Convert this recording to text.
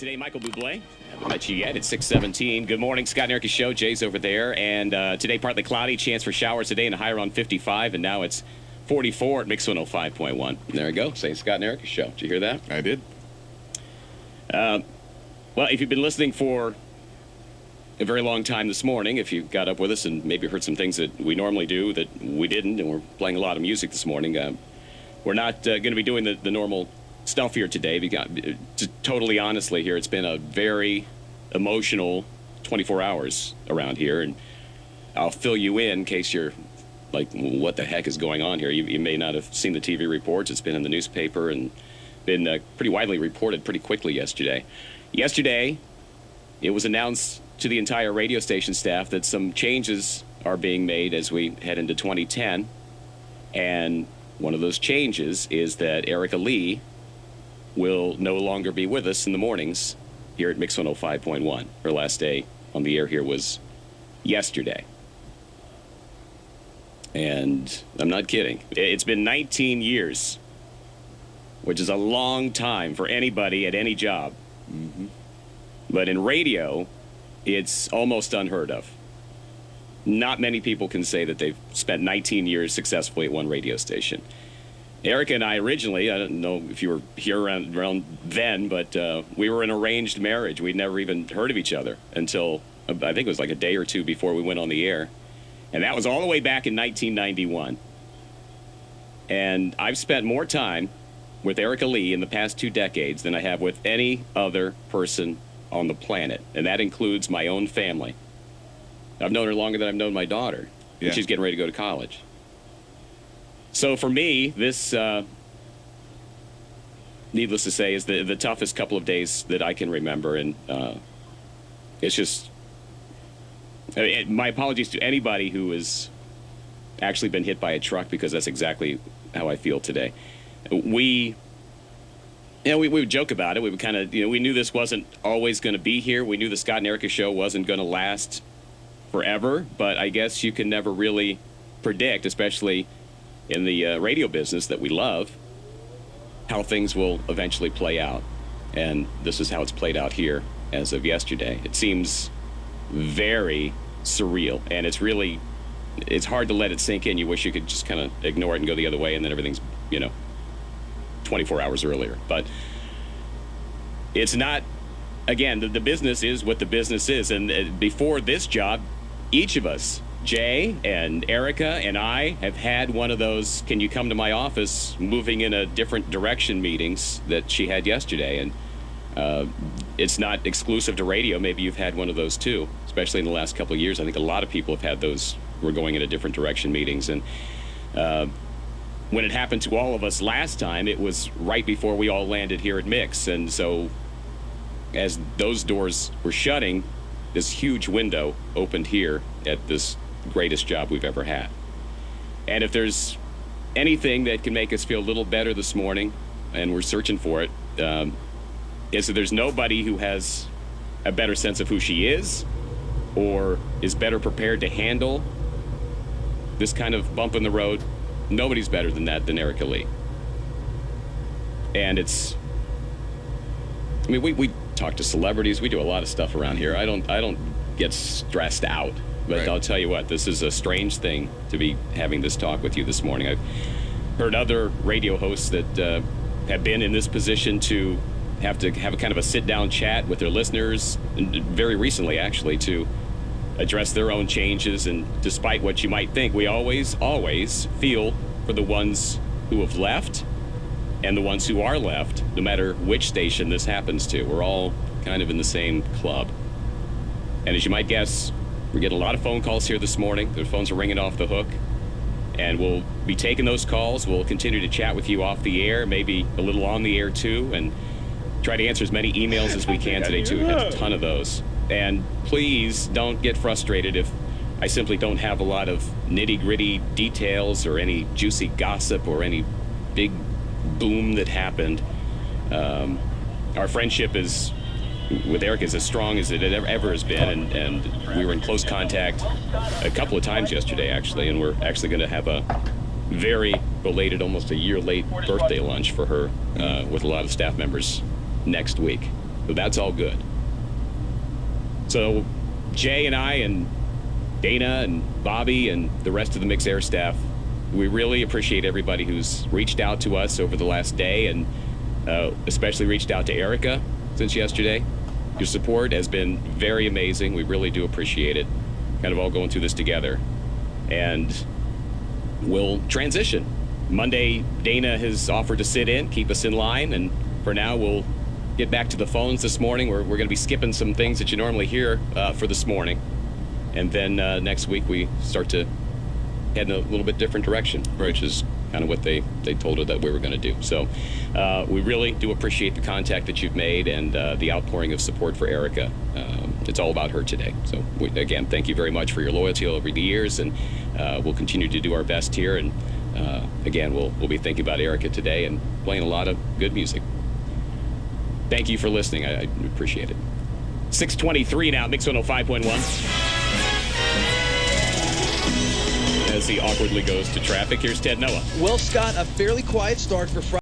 Today, Michael Bublé. Haven't met you yet. It's 6:17. Good morning, Scott and Erica Show. Jay's over there. And today, partly cloudy. Chance for showers today and a high around 55. And now it's 44 at Mix105.1. There we go. Saying Scott and Erica Show. Did you hear that? I did. Well, if you've been listening for a very long time this morning, if you got up with us and maybe heard some things that we normally do that we didn't, and we're playing a lot of music this morning, we're not going to be doing the normal stuff here today. Because, totally honestly here, it's been a very emotional 24 hours around here, and I'll fill you in case you're like, what the heck is going on here? You may not have seen the TV reports. It's been in the newspaper and been pretty widely reported pretty quickly yesterday. Yesterday, it was announced to the entire radio station staff that some changes are being made as we head into 2010, and one of those changes is that Erica Lee will no longer be with us in the mornings here at Mix 105.1. Her last day on the air here was yesterday. And I'm not kidding. It's been 19 years, which is a long time for anybody at any job. Mm-hmm. But in radio, it's almost unheard of. Not many people can say that they've spent 19 years successfully at one radio station. Erica and I originally, I don't know if you were here around then, but we were in an arranged marriage. We'd never even heard of each other until, I think it was like a day or two before we went on the air. And that was all the way back in 1991. And I've spent more time with Erica Lee in the past 2 decades than I have with any other person on the planet. And that includes my own family. I've known her longer than I've known my daughter. Yeah. And she's getting ready to go to college. So for me, this, needless to say, is the toughest couple of days that I can remember. And it's just, my apologies to anybody who has actually been hit by a truck, because that's exactly how I feel today. We would joke about it. We would kind of, we knew this wasn't always going to be here. We knew the Scott and Erica Show wasn't going to last forever. But I guess you can never really predict, especially in the radio business that we love, how things will eventually play out. And this is how it's played out here as of yesterday. It seems very surreal, and it's hard to let it sink in. You wish you could just kind of ignore it and go the other way, and then everything's, 24 hours earlier. But it's not, again, the business is what the business is. And before this job, each of us, Jay and Erica and I, have had one of those "can you come to my office, moving in a different direction" meetings that she had yesterday. And it's not exclusive to radio. Maybe you've had one of those too, especially in the last couple of years. I think a lot of people have had those. We're going in a different direction meetings. And when it happened to all of us last time, it was right before we all landed here at Mix. And so as those doors were shutting, this huge window opened here at this greatest job we've ever had. And if there's anything that can make us feel a little better this morning, and we're searching for it, is that there's nobody who has a better sense of who she is or is better prepared to handle this kind of bump in the road. Nobody's better than that than Erica Lee. And we talk to celebrities. We do a lot of stuff around here. I don't get stressed out. But right. I'll tell you what, this is a strange thing to be having this talk with you this morning. I've heard other radio hosts that have been in this position to have a kind of a sit-down chat with their listeners, and very recently, actually, to address their own changes. And despite what you might think, we always feel for the ones who have left and the ones who are left, no matter which station this happens to. We're all kind of in the same club. And as you might guess, we're getting a lot of phone calls here this morning. The phones are ringing off the hook. And we'll be taking those calls. We'll continue to chat with you off the air, maybe a little on the air too, and try to answer as many emails as we can today too. We have a ton of those. And please don't get frustrated if I simply don't have a lot of nitty-gritty details or any juicy gossip or any big boom that happened. Our friendship with Erica is as strong as it ever has been, and we were in close contact a couple of times yesterday, actually, and we're actually going to have a very belated, almost a year late birthday lunch for her with a lot of staff members next week. So that's all good. So Jay and I and Dana and Bobby and the rest of the Mix Air staff, we really appreciate everybody who's reached out to us over the last day, and especially reached out to Erica since yesterday. Your support has been very amazing. We really do appreciate it. Kind of all going through this together. And we'll transition. Monday, Dana has offered to sit in, keep us in line, and for now we'll get back to the phones this morning. We're going to be skipping some things that you normally hear for this morning. And then next week we start to head in a little bit different direction, which is kind of what they told us that we were going to do. So we really do appreciate the contact that you've made and the outpouring of support for Erica. It's all about her today. So again, thank you very much for your loyalty over the years, and we'll continue to do our best here. And again, we'll be thinking about Erica today and playing a lot of good music. Thank you for listening. I appreciate it. 6:23 now, Mix 105.1. As he awkwardly goes to traffic, here's Ted Noah. Well, Scott, a fairly quiet start for Friday.